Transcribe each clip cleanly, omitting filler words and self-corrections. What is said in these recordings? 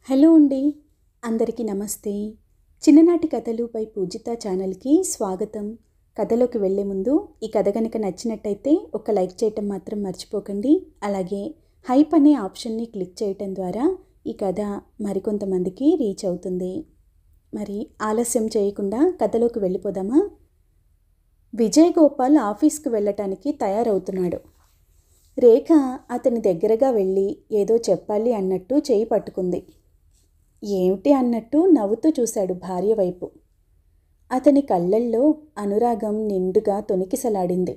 Hello అండి, అందరికీ నమస్తే. చిన్ననాటి కథలు పై పూజిత ఛానల్కి స్వాగతం. కథలోకి వెళ్ళే ముందు ఈ కథ కనుక నచ్చినట్టయితే ఒక లైక్ చేయటం మాత్రం మర్చిపోకండి. అలాగే హైప్ అనే ఆప్షన్ని క్లిక్ చేయటం ద్వారా ఈ కథ మరికొంతమందికి రీచ్ అవుతుంది. మరి ఆలస్యం చేయకుండా కథలోకి వెళ్ళిపోదామా? విజయ్ గోపాల్ ఆఫీస్కి వెళ్ళటానికి తయారవుతున్నాడు. రేఖ అతని దగ్గరగా వెళ్ళి ఏదో చెప్పాలి అన్నట్టు చేయి పట్టుకుంది. ఏమిటి అన్నట్టు నవ్వుతూ చూశాడు భార్య వైపు. అతని కళ్ళల్లో అనురాగం నిండుగా తొణికిసలాడింది.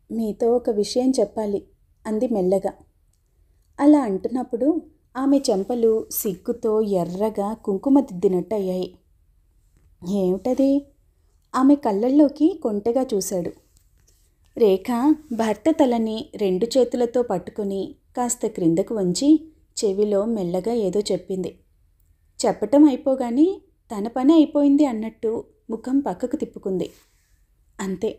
మీతో ఒక విషయం చెప్పాలి అంది మెల్లగా. అలా అంటున్నప్పుడు ఆమె చెంపలు సిగ్గుతో ఎర్రగా కుంకుమ దిద్దినట్టు అయ్యాయి. ఏమిటది? ఆమె కళ్ళల్లోకి కొంటెగా చూశాడు. రేఖ భర్త తలని రెండు చేతులతో పట్టుకుని కాస్త క్రిందకు వంచి చెవిలో మెల్లగా ఏదో చెప్పింది. చెప్పటం అయిపోగానే తన పని అయిపోయింది అన్నట్టు ముఖం పక్కకు తిప్పుకుంది. అంతే,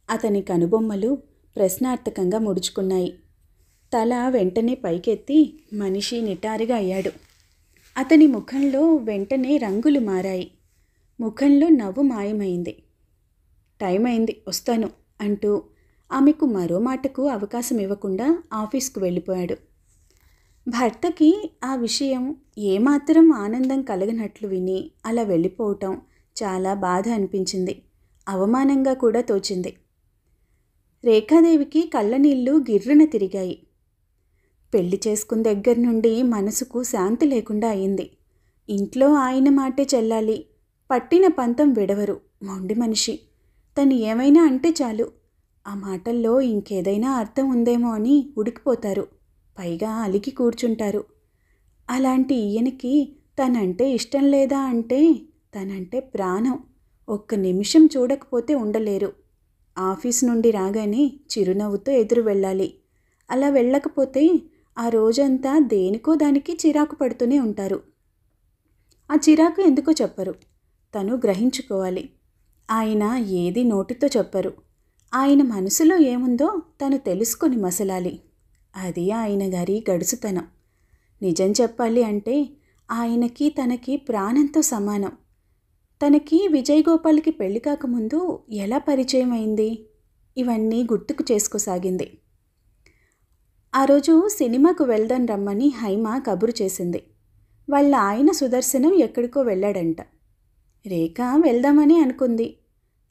అతని కనుబొమ్మలు ప్రశ్నార్థకంగా ముడుచుకున్నాయి. తల వెంటనే పైకెత్తి మనిషి నిటారుగా అయ్యాడు. అతని ముఖంలో వెంటనే రంగులు మారాయి. ముఖంలో నవ్వు మాయమైంది. టైం అయింది, వస్తాను అంటూ ఆమెకు మరో మాటకు అవకాశం ఇవ్వకుండా ఆఫీస్కు వెళ్ళిపోయాడు. భర్తకి ఆ విషయం ఏమాత్రం ఆనందం కలగనట్లు విని అలా వెళ్ళిపోవటం చాలా బాధ అనిపించింది. అవమానంగా కూడా తోచింది. రేఖాదేవికి కళ్ళనీళ్ళు గిర్రున తిరిగాయి. పెళ్లి చేసుకున్న దగ్గర నుండి మనసుకు శాంతి లేకుండా అయింది. ఇంట్లో ఆయన మాటే చెల్లాలి. పట్టిన పంతం విడవరు. మొండి మనిషి. తను ఏమైనా అంటే చాలు ఆ మాటల్లో ఇంకేదైనా అర్థం ఉందేమో అని ఉడికిపోతారు. పైగా అలిగి కూర్చుంటారు. అలాంటి ఈయనకి తనంటే ఇష్టం లేదా అంటే తనంటే ప్రాణం. ఒక్క నిమిషం చూడకపోతే ఉండలేరు. ఆఫీస్ నుండి రాగానే చిరునవ్వుతో ఎదురు వెళ్ళాలి. అలా వెళ్ళకపోతే ఆ రోజంతా దేనికో దానికి చిరాకు పడుతూనే ఉంటారు. ఆ చిరాకు ఎందుకో చెప్పరు. తను గ్రహించుకోవాలి. ఆయన ఏది నోటితో చెప్పరు. ఆయన మనసులో ఏముందో తను తెలుసుకొని మసలాలి. అది ఆయన గారి గడుసుతనం. నిజం చెప్పాలి అంటే ఆయనకి తనకి ప్రాణంతో సమానం. తనకి విజయ్ గోపాల్కి పెళ్లి కాకముందు ఎలా పరిచయం అయింది? ఇవన్నీ గుర్తుకు చేసుకోసాగింది. ఆ రోజు సినిమాకు వెళ్దాం రమ్మని హైమ కబురు చేసింది. వాళ్ళ ఆయన సుదర్శనం ఎక్కడికో వెళ్ళాడంట. రేఖ వెళ్దామని అనుకుంది.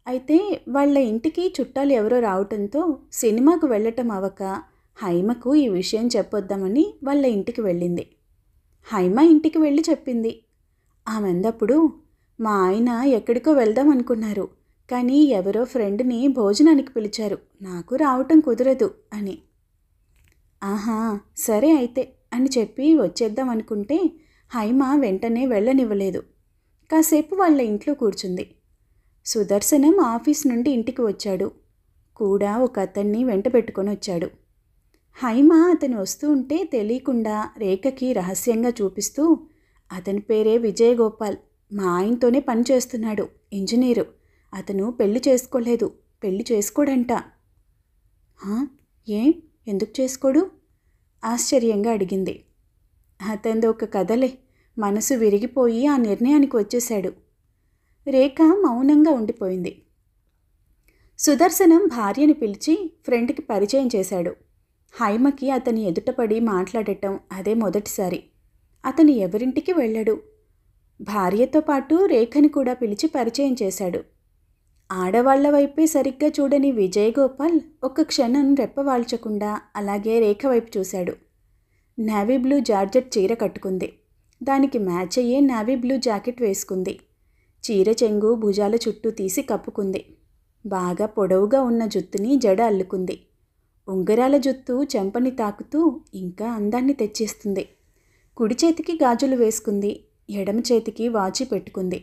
అయితే వాళ్ళ ఇంటికి చుట్టాలు ఎవరో రావటంతో సినిమాకు వెళ్ళటం అవక హైమకు ఈ విషయం చెప్పొద్దామని వాళ్ళ ఇంటికి వెళ్ళింది. హైమ ఇంటికి వెళ్ళి చెప్పింది. ఆమెందప్పుడు, మా ఆయన ఎక్కడికో వెళ్దాం అనుకున్నారు, కానీ ఎవరో ఫ్రెండ్ని భోజనానికి పిలిచారు, నాకు రావటం కుదరదు అని. ఆహా, సరే అయితే అని చెప్పి వచ్చేద్దాం అనుకుంటే హైమ వెంటనే వెళ్ళనివ్వలేదు. కాసేపు వాళ్ళ ఇంట్లో కూర్చుంది. సుదర్శనం ఆఫీస్ నుండి ఇంటికి వచ్చాడు. కూడా ఒక అతన్ని వెంట పెట్టుకొని వచ్చాడు. హైమ అతను వస్తూ ఉంటే తెలియకుండా రేఖకి రహస్యంగా చూపిస్తూ, అతని పేరే విజయ్ గోపాల్, మా ఆయనతోనే పనిచేస్తున్నాడు, ఇంజనీరు. అతను పెళ్లి చేసుకోలేదు, పెళ్లి చేసుకోడంట. ఏ, ఎందుకు చేసుకోడు? ఆశ్చర్యంగా అడిగింది. అతనిది ఒక కథలే, మనసు విరిగిపోయి ఆ నిర్ణయానికి వచ్చేశాడు. రేఖ మౌనంగా ఉండిపోయింది. సుదర్శనం భార్యని పిలిచి ఫ్రెండ్కి పరిచయం చేశాడు. హైమకి అతని ఎదుటపడి మాట్లాడటం అదే మొదటిసారి. అతను ఎవరింటికి వెళ్ళడు. భార్యతో పాటు రేఖని కూడా పిలిచి పరిచయం చేశాడు. ఆడవాళ్ల వైపే సరిగ్గా చూడని విజయ్ గోపాల్ ఒక్క క్షణం రెప్పవాల్చకుండా అలాగే రేఖ వైపు చూశాడు. నావీ బ్లూ జార్జెట్ చీర కట్టుకుంది. దానికి మ్యాచ్ అయ్యే నావీ బ్లూ జాకెట్ వేసుకుంది. చీర చెంగు భుజాల చుట్టూ తీసి కప్పుకుంది. బాగా పొడవుగా ఉన్న జుత్తుని జడ అల్లుకుంది. ఉంగరాల జుత్తు చెంపని తాకుతూ ఇంకా అందాన్ని తెచ్చేస్తుంది. కుడి చేతికి గాజులు వేసుకుంది. ఎడమ చేతికి వాచి పెట్టుకుంది.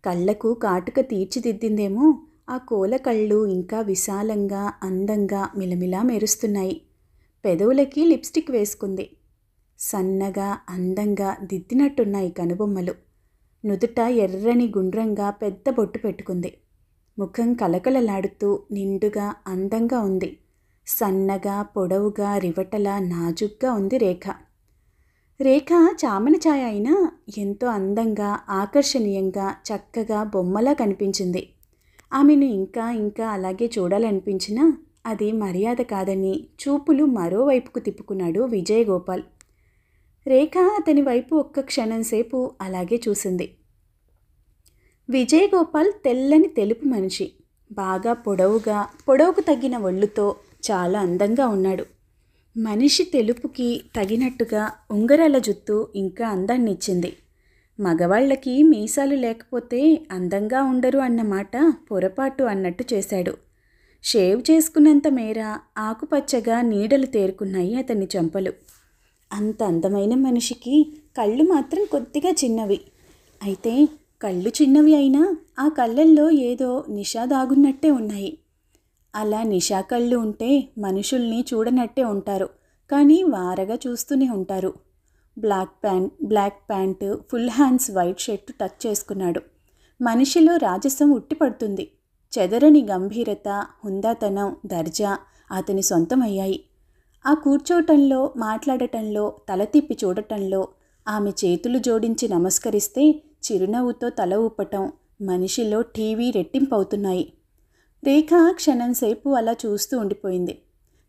కళ్ళకు కాటుక తీర్చిదిద్దిందేమో ఆ కోల కళ్ళు ఇంకా విశాలంగా అందంగా మిలమిలా మెరుస్తున్నాయి. పెదవులకి లిప్స్టిక్ వేసుకుంది. సన్నగా అందంగా దిద్దినట్టున్నాయి కనుబొమ్మలు. నుదుట ఎర్రని గుండ్రంగా పెద్ద బొట్టు పెట్టుకుంది. ముఖం కలకలలాడుతూ నిండుగా అందంగా ఉంది. సన్నగా పొడవుగా రివటలా నాజుగ్గా ఉంది రేఖ. రేఖ చామన ఛాయ అయినా ఎంతో అందంగా, ఆకర్షణీయంగా, చక్కగా బొమ్మలా కనిపించింది. ఆమెను ఇంకా ఇంకా అలాగే చూడాలనిపించినా అది మర్యాద కాదని చూపులు మరోవైపుకు తిప్పుకున్నాడు విజయగోపాల్. రేఖ అతని వైపు ఒక్క క్షణం సేపు అలాగే చూసింది. విజయగోపాల్ తెల్లని తెలుపు మనిషి. బాగా పొడవుకు తగ్గిన ఒళ్ళుతో చాలా అందంగా ఉన్నాడు. మనిషి తెలుపుకి తగినట్టుగా ఉంగరాల జుత్తు ఇంకా అందాన్నిచ్చింది. మగవాళ్లకి మీసాలు లేకపోతే అందంగా ఉండరు అన్నమాట పొరపాటు అన్నట్టు చేశాడు. షేవ్ చేసుకున్నంత మేర ఆకుపచ్చగా నీడలు తేరుకున్నాయి అతని చెంపలు. అంత అందమైన మనిషికి కళ్ళు మాత్రం కొద్దిగా చిన్నవి. అయితే కళ్ళు చిన్నవి అయినా ఆ కళ్ళల్లో ఏదో నిషా దాగున్నట్టే ఉన్నాయి. అలా నిషా కళ్ళు ఉంటే మనుషుల్ని చూడనట్టే ఉంటారు, కానీ వారగా చూస్తూనే ఉంటారు. Black pant, full hands white shirt touch చేసుకున్నాడు. మనిషిలో రాజసం ఉట్టిపడుతుంది. చెదరని గంభీరత, హుందాతనం, దర్జా అతని సొంతమయ్యాయి. ఆ కూర్చోటంలో, మాట్లాడటంలో, తల తిప్పి చూడటంలో, ఆమె చేతులు జోడించి నమస్కరిస్తే చిరునవ్వుతో తల ఊపటం మనిషిలో టీవీ రెట్టింపవుతున్నాయి. రేఖ క్షణంసేపు అలా చూస్తూ ఉండిపోయింది.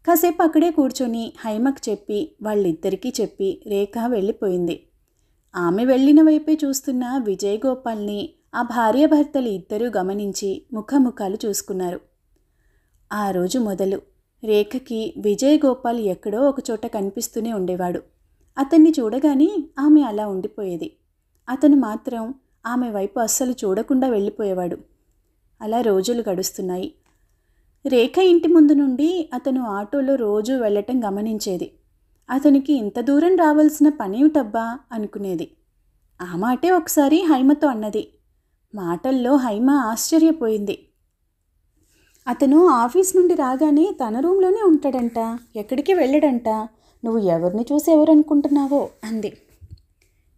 కాసేపు అక్కడే కూర్చొని హైమకు చెప్పి వాళ్ళిద్దరికీ చెప్పి రేఖ వెళ్ళిపోయింది. ఆమె వెళ్ళిన వైపే చూస్తున్న విజయగోపాల్ని ఆ భార్యాభర్తలు ఇద్దరూ గమనించి ముఖాముఖాలు చూసుకున్నారు. ఆ రోజు మొదలు రేఖకి విజయగోపాల్ ఎక్కడో ఒకచోట కనిపిస్తూనే ఉండేవాడు. అతన్ని చూడగానే ఆమె అలా ఉండిపోయేది. అతను మాత్రం ఆమె వైపు అస్సలు చూడకుండా వెళ్ళిపోయేవాడు. అలా రోజులు గడుస్తున్నాయి. రేఖ ఇంటి ముందు నుండి అతను ఆటోలో రోజూ వెళ్ళటం గమనించేది. అతనికి ఇంత దూరం రావాల్సిన పనేమిటబ్బా అనుకునేది. ఆ మాటే ఒకసారి హైమతో అన్నది. మాటల్లో హైమ ఆశ్చర్యపోయింది. అతను ఆఫీస్ నుండి రాగానే తన రూమ్లోనే ఉంటాడంట, ఎక్కడికి వెళ్ళడంట. నువ్వు ఎవరిని చూసి ఎవరనుకుంటున్నావో అంది.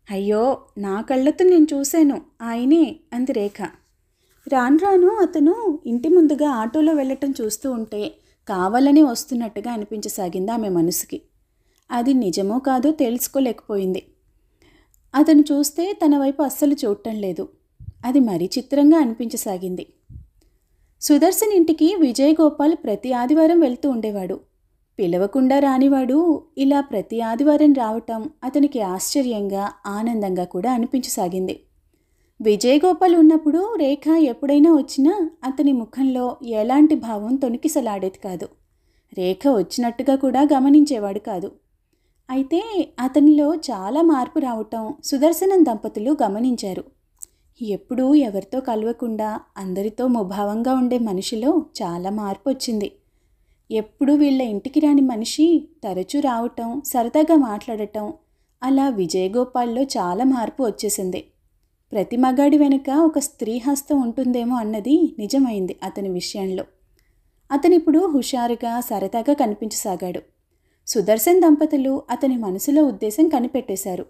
అయ్యో, నా కళ్ళతో నేను చూశాను, ఆయనే అంది రేఖ. రాను రాను అతను ఇంటి ముందుగా ఆటోలో వెళ్ళటం చూస్తూ ఉంటే కావాలని వస్తున్నట్టుగా అనిపించసాగింది ఆమె మనసుకి. అది నిజమో కాదో తెలుసుకోలేకపోయింది. అతను చూస్తే తన వైపు అస్సలు చూడటం లేదు. అది మరీ చిత్రంగా అనిపించసాగింది. సుదర్శన్ ఇంటికి విజయగోపాల్ ప్రతి ఆదివారం వెళ్తూ ఉండేవాడు. పిలవకుండా రానివాడు ఇలా ప్రతి ఆదివారం రావటం అతనికి ఆశ్చర్యంగా, ఆనందంగా కూడా అనిపించసాగింది. విజయగోపాల్ ఉన్నప్పుడు రేఖ ఎప్పుడైనా వచ్చినా అతని ముఖంలో ఎలాంటి భావం తొణికిసలాడేది కాదు. రేఖ వచ్చినట్టుగా కూడా గమనించేవాడు కాదు. అయితే అతనిలో చాలా మార్పు రావటం సుదర్శనం దంపతులు గమనించారు. ఎప్పుడూ ఎవరితో కలవకుండా అందరితో ముభావంగా ఉండే మనిషిలో చాలా మార్పు వచ్చింది. ఎప్పుడూ వీళ్ళ ఇంటికి రాని మనిషి తరచూ రావటం, సరదాగా మాట్లాడటం, అలా విజయగోపాల్లో చాలా మార్పు వచ్చేసింది. ప్రతి మగాడి వెనుక ఒక స్త్రీ హస్తం ఉంటుందేమో అన్నది నిజమైంది అతని విషయంలో. అతనిప్పుడు హుషారుగా, సరదాగా కనిపించసాగాడు. సుదర్శన్ దంపతులు అతని మనసులో ఉద్దేశం కనిపెట్టేశారు.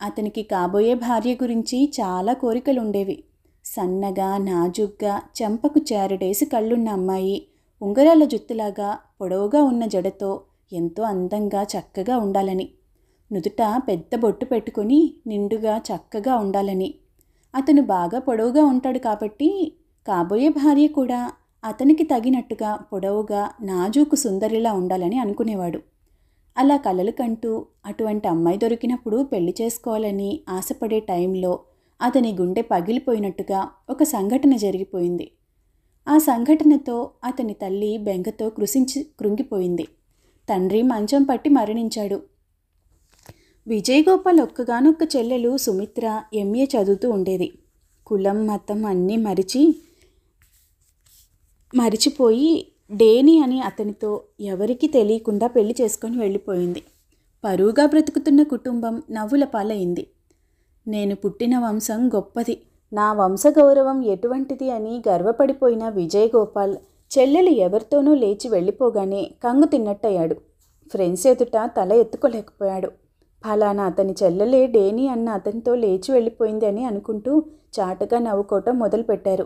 అతనికి కాబోయే భార్య గురించి చాలా కోరికలుండేవి. సన్నగా, నాజుగ్గా, చెంపకు చారడేసి కళ్ళున్న అమ్మాయి, ఉంగరాల జుత్తులాగా పొడవుగా ఉన్న జడతో ఎంతో అందంగా, చక్కగా ఉండాలని, నుదుట పెద్ద బొట్టు పెట్టుకొని నిండుగా చక్కగా ఉండాలని. అతను బాగా పొడవుగా ఉంటాడు కాబట్టి కాబోయే భార్య కూడా అతనికి తగినట్టుగా పొడవుగా, నాజూకు సుందరిలా ఉండాలని అనుకునేవాడు. అలా కలలు కంటూ అటువంటి అమ్మాయి దొరికినప్పుడు పెళ్లి చేసుకోవాలని ఆశపడే టైంలో అతని గుండె పగిలిపోయినట్టుగా ఒక సంఘటన జరిగిపోయింది. ఆ సంఘటనతో అతని తల్లి బెంగతో కృంగిపోయింది. తండ్రి మంచం పట్టి మరణించాడు. విజయగోపాల్ ఒక్కగానొక్క చెల్లెలు సుమిత్ర ఎంఏ చదువుతూ ఉండేది. కులం, మతం అన్నీ మరిచిపోయి డేని అని అతనితో ఎవరికీ తెలియకుండా పెళ్లి చేసుకొని వెళ్ళిపోయింది. పరువుగా బ్రతుకుతున్న కుటుంబం నవ్వుల పాలైంది. నేను పుట్టిన వంశం గొప్పది, నా వంశగౌరవం ఎటువంటిది అని గర్వపడిపోయిన విజయగోపాల్ చెల్లెలు ఎవరితోనూ లేచి వెళ్ళిపోగానే కంగు తిన్నట్టయ్యాడు. ఫ్రెండ్స్ ఎదుట తల ఎత్తుకోలేకపోయాడు. ఫలానా అతని చెల్లెలే డేని అన్న అతనితో లేచి వెళ్ళిపోయింది అని అనుకుంటూ చాటుగా నవ్వుకోవటం మొదలుపెట్టారు.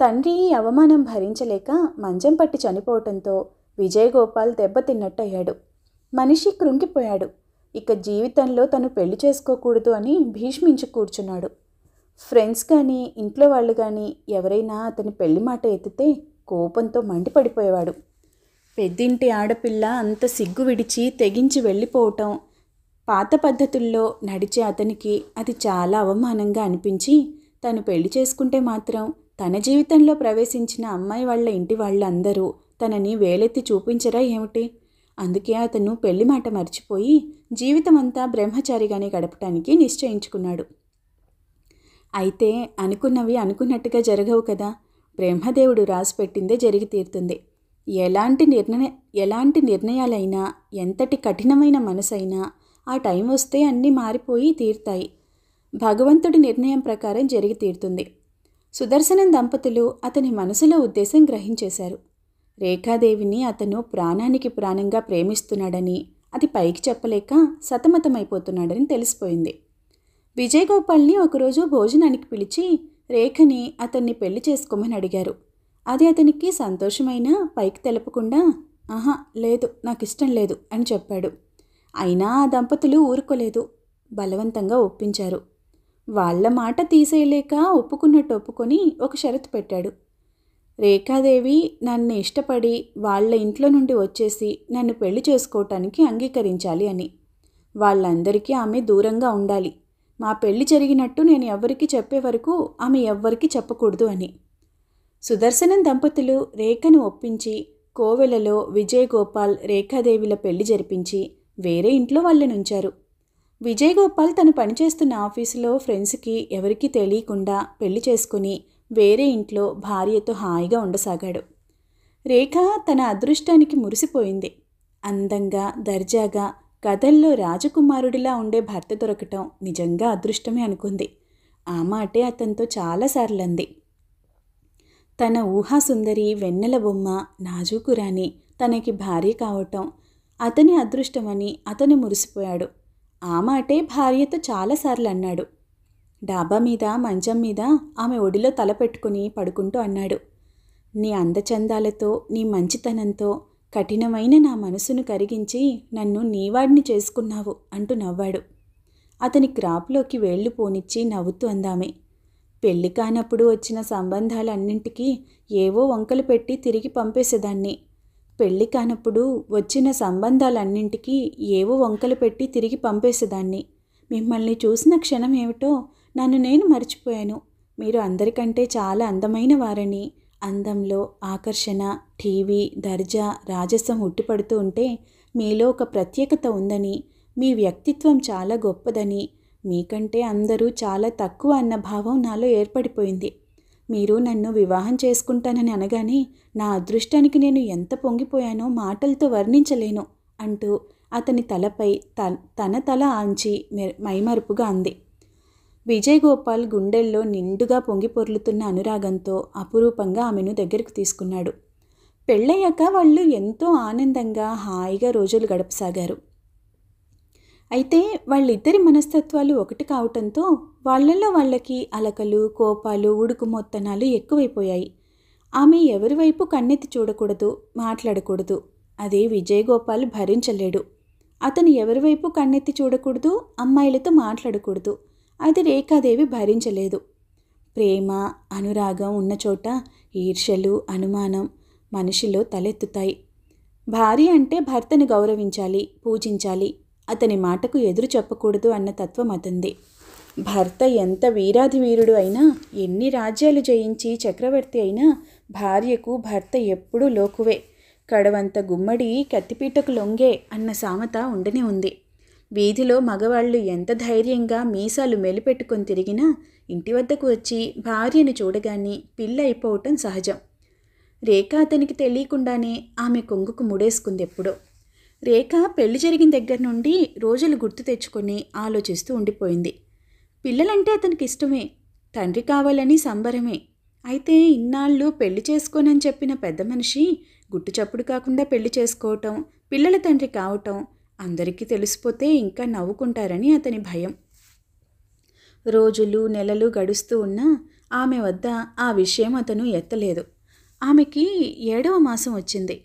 తండ్రి ఈ అవమానం భరించలేక మంచం పట్టి చనిపోవటంతో విజయగోపాల్ దెబ్బతిన్నట్టయ్యాడు. మనిషి కృంగిపోయాడు. ఇక జీవితంలో తను పెళ్లి చేసుకోకూడదు అని భీష్మించి కూర్చున్నాడు. ఫ్రెండ్స్ కానీ ఇంట్లో వాళ్ళు కానీ ఎవరైనా అతని పెళ్లి మాట ఎత్తితే కోపంతో మండిపడిపోయేవాడు. పెద్దింటి ఆడపిల్ల అంత సిగ్గు విడిచి తెగించి వెళ్ళిపోవటం, పాత పద్ధతుల్లో నడిచే అతనికి అది చాలా అవమానంగా అనిపించి తను పెళ్లి చేసుకుంటే మాత్రం తన జీవితంలో ప్రవేశించిన అమ్మాయి వాళ్ళ ఇంటి వాళ్ళందరూ తనని వేలెత్తి చూపించరా ఏమిటి? అందుకే అతను పెళ్లి మాట మర్చిపోయి జీవితమంతా బ్రహ్మచారిగానే గడపటానికి నిశ్చయించుకున్నాడు. అయితే అనుకున్నవి అనుకున్నట్టుగా జరగవు కదా. బ్రహ్మదేవుడు రాసిపెట్టిందే జరిగి తీరుతుంది. ఎలాంటి నిర్ణయాలైనా, ఎంతటి కఠినమైన మనసైనా ఆ టైం వస్తే అన్నీ మారిపోయి తీరుతాయి. భగవంతుడి నిర్ణయం ప్రకారం జరిగి తీరుతుంది. సుదర్శనం దంపతులు అతని మనసులో ఉద్దేశం గ్రహించేశారు. రేఖాదేవిని అతను ప్రాణానికి ప్రాణంగా ప్రేమిస్తున్నాడని, అది పైకి చెప్పలేక సతమతమైపోతున్నాడని తెలిసిపోయింది. విజయగోపాల్ని ఒకరోజు భోజనానికి పిలిచి రేఖని అతన్ని పెళ్లి చేసుకోమని అడిగారు. అది అతనికి సంతోషమైనా పైకి తెలపకుండా ఆహా లేదు, నాకు ఇష్టం లేదు అని చెప్పాడు. అయినా ఆ దంపతులు ఊరుకోలేదు, బలవంతంగా ఒప్పించారు. వాళ్ల మాట తీసేయలేక ఒప్పుకున్నట్టు ఒప్పుకొని ఒక షరతు పెట్టాడు. రేఖాదేవి నన్ను ఇష్టపడి వాళ్ళ ఇంట్లో నుండి వచ్చేసి నన్ను పెళ్లి చేసుకోవటానికి అంగీకరించాలి అని. వాళ్ళందరికీ ఆమె దూరంగా ఉండాలి. మా పెళ్లి జరిగినట్టు నేను ఎవ్వరికీ చెప్పే వరకు ఆమె ఎవ్వరికీ చెప్పకూడదు అని. సుదర్శనం దంపతులు రేఖను ఒప్పించి కోవెలలో విజయగోపాల్ రేఖాదేవిల పెళ్లి జరిపించి వేరే ఇంట్లో వాళ్ళనుంచారు. విజయగోపాల్ తను పనిచేస్తున్న ఆఫీసులో ఫ్రెండ్స్కి ఎవరికీ తెలియకుండా పెళ్లి చేసుకుని వేరే ఇంట్లో భార్యతో హాయిగా ఉండసాగాడు. రేఖ తన అదృష్టానికి మురిసిపోయింది. అందంగా దర్జాగా కథల్లో రాజకుమారుడిలా ఉండే భర్త దొరకటం నిజంగా అదృష్టమే అనుకుంది. ఆ మాటే అతనితో చాలాసార్లు అంది. తన ఊహాసుందరి వెన్నెల బొమ్మ నాజూకురాని తనకి భార్య కావటం అతని అదృష్టమని అతను మురిసిపోయాడు. ఆ మాటే భార్యతో చాలాసార్లు అన్నాడు. డాబా మీద మంచం మీద ఆమె ఒడిలో తల పెట్టుకుని పడుకుంటూ అన్నాడు, నీ అందచందాలతో నీ మంచితనంతో కఠినమైన నా మనసును కరిగించి నన్ను నీవాడిని చేసుకున్నావు అంటూ నవ్వాడు. అతని క్రాప్లోకి వేళ్లు పోనిచ్చి నవ్వుతూ అందామె. పెళ్లి కానప్పుడు వచ్చిన సంబంధాలన్నింటికీ ఏవో వంకలు పెట్టి తిరిగి పంపేసేదాన్ని. పెళ్లి కానప్పుడు వచ్చిన సంబంధాలన్నింటికీ ఏవో వంకలు పెట్టి తిరిగి పంపేసేదాన్ని. మిమ్మల్ని చూసిన క్షణం ఏమిటో నన్ను నేను మర్చిపోయాను. మీరు అందరికంటే చాలా అందమైన వారని, అందంలో ఆకర్షణ, టీవీ, దర్జా, రాజసం ఉట్టిపడుతూ ఉంటే మీలో ఒక ప్రత్యేకత ఉందని, మీ వ్యక్తిత్వం చాలా గొప్పదని, మీకంటే అందరూ చాలా తక్కువ అన్న భావం నాలో ఏర్పడిపోయింది. మీరు నన్ను వివాహం చేసుకుంటానని అనగానే నా అదృష్టానికి నేను ఎంత పొంగిపోయానో మాటలతో వర్ణించలేను అంటూ అతని తలపై తన తల ఆంచి మైమరుపుగా అంది. విజయగోపాల్ గుండెల్లో నిండుగా పొంగిపొర్లుతున్న అనురాగంతో అపురూపంగా ఆమెను దగ్గరకు తీసుకున్నాడు. పెళ్ళయ్యాక వాళ్ళు ఎంతో ఆనందంగా హాయిగా రోజులు గడపసాగారు. అయితే వాళ్ళిద్దరి మనస్తత్వాలు ఒకటి కావటంతో వాళ్ళల్లో వాళ్ళకి అలకలు, కోపాలు, ఉడుకుమొత్తనాలు ఎక్కువైపోయాయి. ఆమె ఎవరి వైపు కన్నెత్తి చూడకూడదు, మాట్లాడకూడదు. అదే విజయగోపాల్ భరించలేడు. అతను ఎవరి వైపు కన్నెత్తి చూడకూడదు, అమ్మాయిలతో మాట్లాడకూడదు. అది రేఖాదేవి భరించలేదు. ప్రేమ, అనురాగం ఉన్న చోట ఈర్ష్యలు, అనుమానం మనిషిలో తలెత్తుతాయి. భార్య అంటే భర్తను గౌరవించాలి, పూజించాలి, అతని మాటకు ఎదురు చెప్పకూడదు అన్న తత్వం అతంది. భర్త ఎంత వీరాధి వీరుడు అయినా, ఎన్ని రాజ్యాలు జయించి చక్రవర్తి అయినా భార్యకు భర్త ఎప్పుడూ లోకువే. కడవంత గుమ్మడి కత్తిపీటకు లొంగే అన్న సామెత ఉండనే ఉంది. వీధిలో మగవాళ్ళు ఎంత ధైర్యంగా మీసాలు మెలిపెట్టుకొని తిరిగినా ఇంటి వద్దకు వచ్చి భార్యను చూడగానే పిల్ల అయిపోవటం సహజం. రేఖ అతనికి తెలియకుండానే ఆమె కొంగుకు ముడేసుకుంది ఎప్పుడో. రేఖ పెళ్లి జరిగిన దగ్గర నుండి రోజులు గుర్తు తెచ్చుకొని ఆలోచిస్తూ ఉండిపోయింది. పిల్లలంటే అతనికి ఇష్టమే, తండ్రి కావాలని సంబరమే. అయితే ఇన్నాళ్ళు పెళ్లి చేసుకోనని చెప్పిన పెద్ద మనిషి గుట్టు చప్పుడు కాకుండా పెళ్లి చేసుకోవటం, పిల్లల తండ్రి కావటం అందరికీ తెలిసిపోతే ఇంకా నవ్వుకుంటారని అతని భయం. రోజులు నెలలు గడుస్తూ ఉన్నా ఆమె వద్ద ఆ విషయం అతను ఎత్తలేదు. ఆమెకి 7వ మాసం వచ్చింది.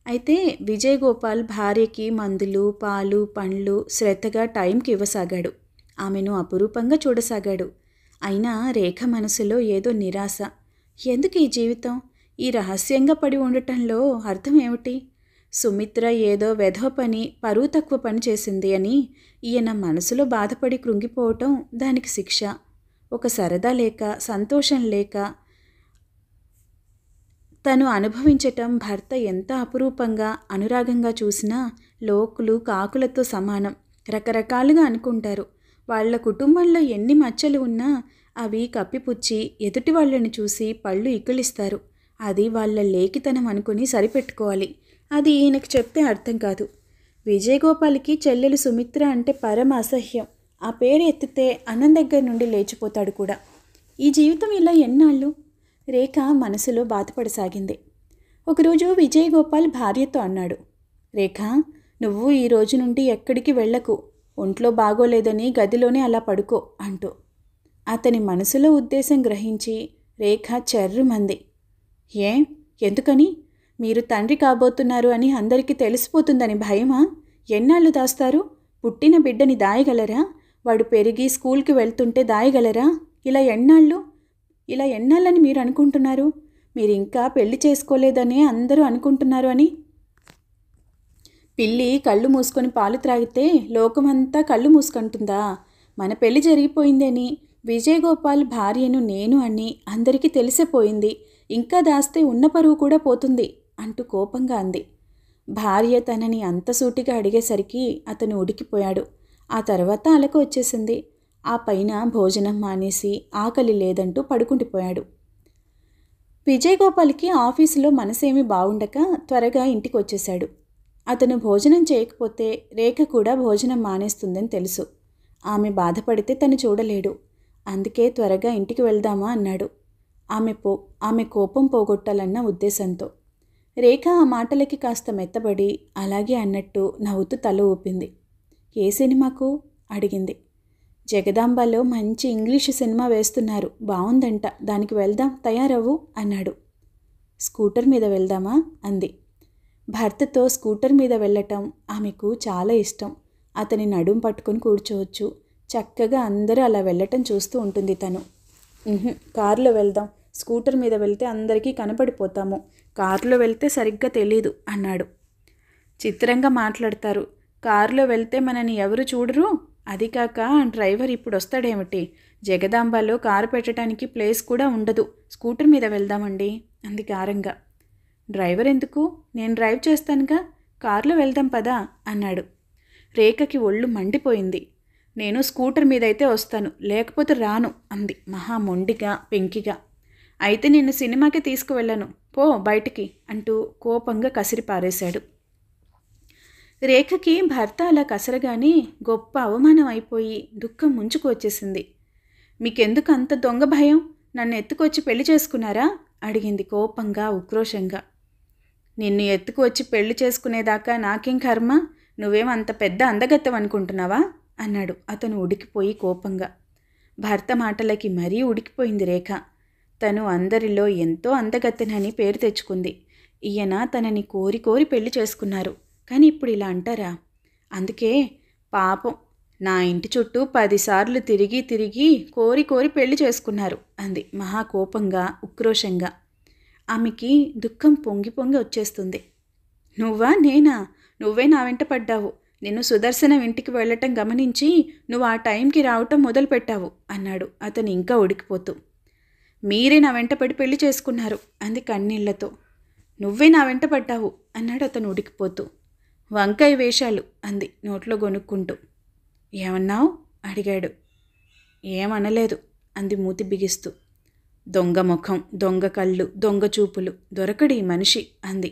అయితే విజయ్ గోపాల్ భార్యకి మందులు, పాలు, పండ్లు శ్రద్ధగా టైంకి ఇవ్వసాగాడు. ఆమెను అపురూపంగా చూడసాగాడు. అయినా రేఖ మనసులో ఏదో నిరాశ. ఎందుకు ఈ జీవితం? ఈ రహస్యంగా పడి ఉండటంలో అర్థం ఏమిటి? సుమిత్ర ఏదో వెధవ పని, పరువు తక్కువ పని చేసింది అని ఈయన మనసులో బాధపడి కృంగిపోవటం దానికి శిక్ష. ఒక సరదా లేక, సంతోషం లేక తను అనుభవించటం భర్త ఎంత అపురూపంగా, అనురాగంగా చూసినా లోకులు కాకులతో సమానం. రకరకాలుగా అనుకుంటారు. వాళ్ళ కుటుంబంలో ఎన్ని మచ్చలు ఉన్నా అవి కప్పిపుచ్చి ఎదుటి వాళ్ళని చూసి పళ్ళు ఇకిలిస్తారు. అది వాళ్ళ లేఖితనం అనుకుని సరిపెట్టుకోవాలి. అది ఈయనకు చెప్తే అర్థం కాదు. విజయగోపాల్కి చెల్లెలు సుమిత్ర అంటే పరమ అసహ్యం. ఆ పేరు ఎత్తితే అన్నం దగ్గర నుండి లేచిపోతాడు కూడా. ఈ జీవితం ఇలా ఎన్నాళ్ళు? రేఖ మనసులో బాధపడసాగింది. ఒకరోజు విజయగోపాల్ భార్యతో అన్నాడు, రేఖ, నువ్వు ఈ రోజు నుండి ఎక్కడికి వెళ్ళకు. ఒంట్లో బాగోలేదని గదిలోనే అలా పడుకో అంటూ. అతని మనసులో ఉద్దేశం గ్రహించి రేఖ చెర్రుమంది. ఎందుకని? మీరు తండ్రి కాబోతున్నారు అని అందరికీ తెలిసిపోతుందని భయమా? ఎన్నాళ్ళు దాస్తారు? పుట్టిన బిడ్డని దాయగలరా? వాడు పెరిగి స్కూల్కి వెళ్తుంటే దాయగలరా? ఇలా ఎన్నాళ్ళని మీరు అనుకుంటున్నారు? మీరు ఇంకా పెళ్లి చేసుకోలేదనే అందరూ అనుకుంటున్నారు అని. పిల్లి కళ్ళు మూసుకొని పాలు త్రాగితే లోకమంతా కళ్ళు మూసుకుంటుందా? మన పెళ్లి జరిగిపోయిందని, విజయగోపాల్ భార్యను నేను అని అందరికీ తెలిసిపోయింది. ఇంకా దాస్తే ఉన్న పరువు కూడా పోతుంది అంటూ కోపంగా అంది. భార్య తనని అంత సూటిగా అడిగేసరికి అతను ఉడికిపోయాడు. ఆ తర్వాత అలకు వచ్చేసింది. ఆ పైన భోజనం మానేసి ఆకలి లేదంటూ పడుకుండిపోయాడు. విజయగోపాల్కి ఆఫీసులో మనసేమీ బాగుండక త్వరగా ఇంటికి వచ్చేశాడు. అతను భోజనం చేయకపోతే రేఖ కూడా భోజనం మానేస్తుందని తెలుసు. ఆమె బాధపడితే తను చూడలేడు. అందుకే త్వరగా ఇంటికి వెళ్దామా అన్నాడు. ఆమె కోపం పోగొట్టాలన్న ఉద్దేశంతో. రేఖ ఆ మాటలకి కాస్త మెత్తబడి అలాగే అన్నట్టు నవ్వుతూ తల ఊపింది. ఏ సినిమాకు అడిగింది. జగదాంబలో మంచి ఇంగ్లీషు సినిమా వేస్తున్నారు, బాగుందంట, దానికి వెళ్దాం, తయారవ్వు అన్నాడు. స్కూటర్ మీద వెళ్దామా అంది. భర్తతో స్కూటర్ మీద వెళ్ళటం ఆమెకు చాలా ఇష్టం. అతని నడుం పట్టుకొని కూర్చోవచ్చు. చక్కగా అందరూ అలా వెళ్ళటం చూస్తూ ఉంటుంది తను. కారులో వెళ్దాం, స్కూటర్ మీద వెళ్తే అందరికీ కనపడిపోతాము, కారులో వెళ్తే సరిగ్గా తెలీదు అన్నాడు. చిత్రంగా మాట్లాడతారు. కారులో వెళ్తే మనని ఎవరు చూడరు. అది కాక డ్రైవర్ ఇప్పుడు వస్తాడేమిటి? జగదాంబలో కారు పెట్టడానికి ప్లేస్ కూడా ఉండదు, స్కూటర్ మీద వెళ్దామండి అంది గారంగా. డ్రైవర్ ఎందుకు? నేను డ్రైవ్ చేస్తానుగా, కారులో వెళ్దాం పదా అన్నాడు. రేఖకి ఒళ్ళు మండిపోయింది. నేను స్కూటర్ మీద అయితే వస్తాను, లేకపోతే రాను అంది మహా మొండిగా, పెంకిగా. అయితే నిన్ను సినిమాకి తీసుకువెళ్ళను, పో బయటికి అంటూ కోపంగా కసిరి పారేశాడు. రేఖకి భర్త అలా కసరగానే గొప్ప అవమానం అయిపోయి దుఃఖం ముంచుకు వచ్చేసింది. మీకెందుకు అంత దొంగ భయం? నన్ను ఎత్తుకొచ్చి పెళ్లి చేసుకున్నారా అడిగింది కోపంగా, ఉక్రోషంగా. నిన్ను ఎత్తుకువచ్చి పెళ్లి చేసుకునేదాకా నాకేం కర్మ? నువ్వేమంత పెద్ద అందగత్తెం అనుకుంటున్నావా అన్నాడు అతను ఉడికిపోయి కోపంగా. భర్త మాటలకి మరీ ఉడికిపోయింది రేఖ. తను అందరిలో ఎంతో అందగత్తెనని పేరు తెచ్చుకుంది. ఈయన తనని కోరి కోరి పెళ్లి చేసుకున్నారు. కానీ ఇప్పుడు ఇలా అంటారా? అందుకే పాపం నా ఇంటి చుట్టూ 10 సార్లు తిరిగి తిరిగి కోరి కోరి పెళ్లి చేసుకున్నారు అంది మహా కోపంగా, ఉక్రోషంగా. ఆమెకి దుఃఖం పొంగి పొంగి వచ్చేస్తుంది. నువ్వా నేనా? నువ్వే నా వెంట పడ్డావు. నిన్ను సుదర్శనం ఇంటికి వెళ్ళటం గమనించి నువ్వు ఆ టైంకి రావటం మొదలుపెట్టావు అన్నాడు అతను ఇంకా ఉడికిపోతూ. మీరే నా వెంట పడి పెళ్లి చేసుకున్నారు అంది కన్నీళ్లతో. నువ్వే నా వెంట పడ్డావు అన్నాడు అతను ఉడికిపోతూ. వంకాయ వేషాలు అంది నోట్లో గొనుక్కుంటూ. ఏమన్నావు అడిగాడు. ఏమనలేదు అంది మూతి బిగిస్తూ. దొంగ ముఖం, దొంగ కళ్ళు, దొంగ చూపులు, దొరకడి మనిషి అంది.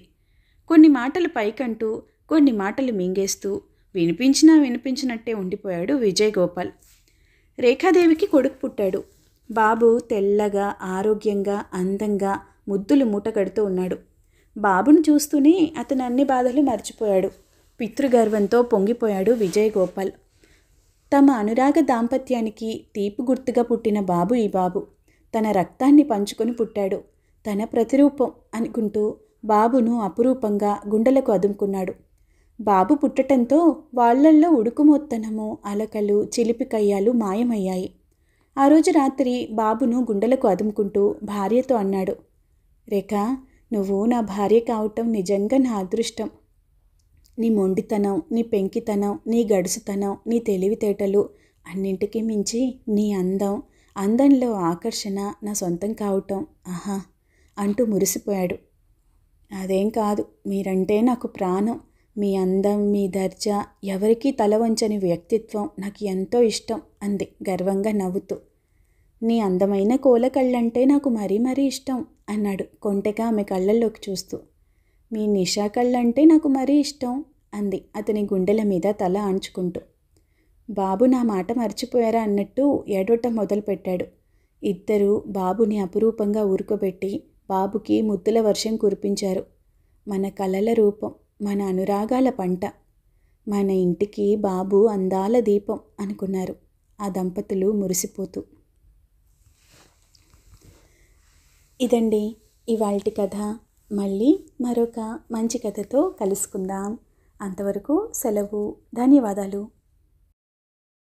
కొన్ని మాటలు పైకంటూ కొన్ని మాటలు మింగేస్తూ వినిపించినా వినిపించినట్టే ఉండిపోయాడు విజయ్ గోపాల్. రేఖాదేవికి కొడుకు పుట్టాడు. బాబు తెల్లగా, ఆరోగ్యంగా, అందంగా, ముద్దులు మూటగడుతూ ఉన్నాడు. బాబును చూస్తూనే అతను అన్ని బాధలు మర్చిపోయాడు. పితృగర్వంతో పొంగిపోయాడు విజయ్ గోపాల్. తమ అనురాగ దాంపత్యానికి తీపి గుర్తుగా పుట్టిన బాబు ఈ బాబు. తన రక్తాన్ని పంచుకొని పుట్టాడు. తన ప్రతిరూపం అనుకుంటూ బాబును అపురూపంగా గుండెలకు అదుముకున్నాడు. బాబు పుట్టటంతో వాళ్ళల్లో ఉడుకుమొత్తనము, అలకలు, చిలిపి కయ్యాలు మాయమయ్యాయి. ఆ రోజు రాత్రి బాబును గుండెలకు అదుముకుంటూ భార్యతో అన్నాడు, రేఖ, నువ్వు నా భార్య కావటం నిజంగా నా అదృష్టం. నీ మొండితనం, నీ పెంకితనం, నీ గడుసుతనం, నీ తెలివితేటలు, అన్నింటికీ మించి నీ అందం, అందంలో ఆకర్షణ నా సొంతం కావటం, ఆహా అంటూ మురిసిపోయాడు. అదేం కాదు, మీరంటే నాకు ప్రాణం. మీ అందం, మీ దర్జా, ఎవరికీ తల వంచని వ్యక్తిత్వం నాకు ఎంతో ఇష్టం అంది గర్వంగా నవ్వుతూ. నీ అందమైన కోల కళ్ళంటే నాకు మరీ మరీ ఇష్టం అన్నాడు కొంటెగా ఆమె కళ్ళల్లోకి చూస్తూ. మీ నిషా కళ్ళంటే నాకు మరీ ఇష్టం అంది అతని గుండెల మీద తల ఆంచుకుంటూ. బాబు నా మాట మర్చిపోయారా అన్నట్టు ఏడవటం మొదలుపెట్టాడు. ఇద్దరూ బాబుని అపురూపంగా ఊరుకోబెట్టి బాబుకి ముద్దుల వర్షం కురిపించారు. మన కలల రూపం, మన అనురాగాల పంట, మన ఇంటికి బాబు అందాల దీపం అనుకున్నారు ఆ దంపతులు మురిసిపోతూ. ఇదండి ఇవాల్టి కథ. మళ్ళీ మరొక మంచి కథతో కలుసుకుందాం. అంతవరకు సెలవు. ధన్యవాదాలు.